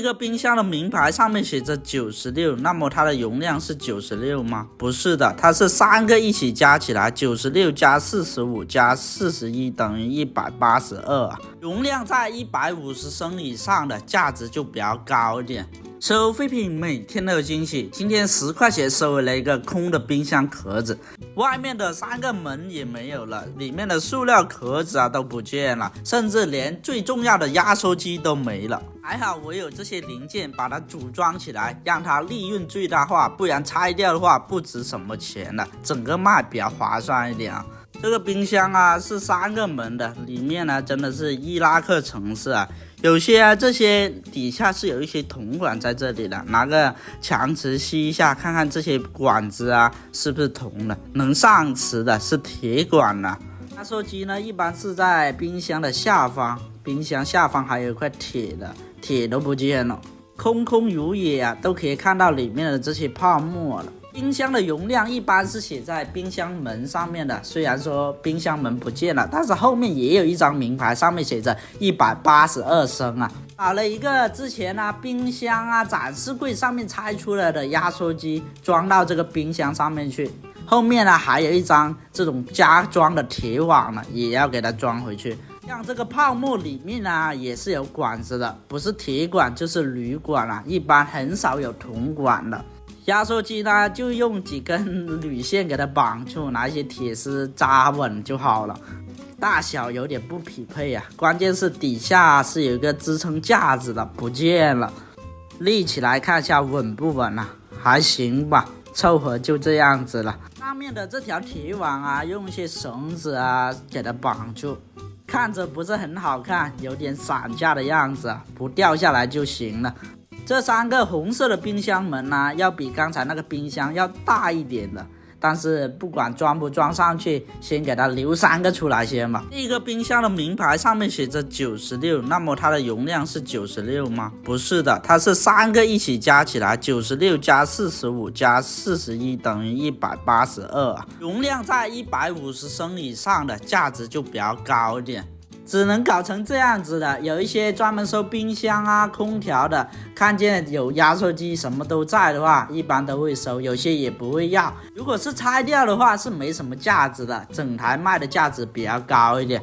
一个冰箱的名牌上面写着96，那么它的容量是96吗？不是的，它是3个一起加起来，96加45加41等于182啊。容量在150升以上的价值就比较高一点。收废品每天都有惊喜，今天10块钱收回了一个空的冰箱壳子，外面的3个门也没有了，里面的塑料壳子都不见了，甚至连最重要的压缩机都没了。还好我有这些零件把它组装起来，让它利润最大化，不然拆掉的话不值什么钱了，整个卖比较划算一点啊。这个冰箱是3个门的，里面真的是伊拉克城市有些这些底下是有一些铜管在这里的，拿个强磁吸一下，看看这些管子是不是铜的，能上磁的是铁管的。压缩机一般是在冰箱的下方，冰箱下方还有一块铁的，铁都不见了，空空如也都可以看到里面的这些泡沫了。冰箱的容量一般是写在冰箱门上面的，虽然说冰箱门不见了，但是后面也有一张名牌，上面写着182升把了一个之前冰箱展示柜上面拆出来的压缩机装到这个冰箱上面去，后面还有一张这种加装的铁网也要给它装回去。像这个泡沫里面也是有管子的，不是铁管就是铝管一般很少有铜管的。压缩机就用几根铝线给它绑住，拿一些铁丝扎稳就好了。大小有点不匹配关键是底下是有一个支撑架子的，不见了。立起来看一下稳不稳还行吧，凑合就这样子了。上面的这条铁网用一些绳子给它绑住，看着不是很好看，有点散架的样子不掉下来就行了。这3个红色的冰箱门要比刚才那个冰箱要大一点的，但是不管装不装上去，先给它留3个出来先吧。第一个冰箱的名牌上面写着96，那么它的容量是96吗？不是的，它是3个一起加起来，96加45加41等于182容量在150升以上的价值就比较高一点。只能搞成这样子的，有一些专门收冰箱空调的，看见有压缩机什么都在的话，一般都会收，有些也不会要。如果是拆掉的话是没什么价值的，整台卖的价值比较高一点。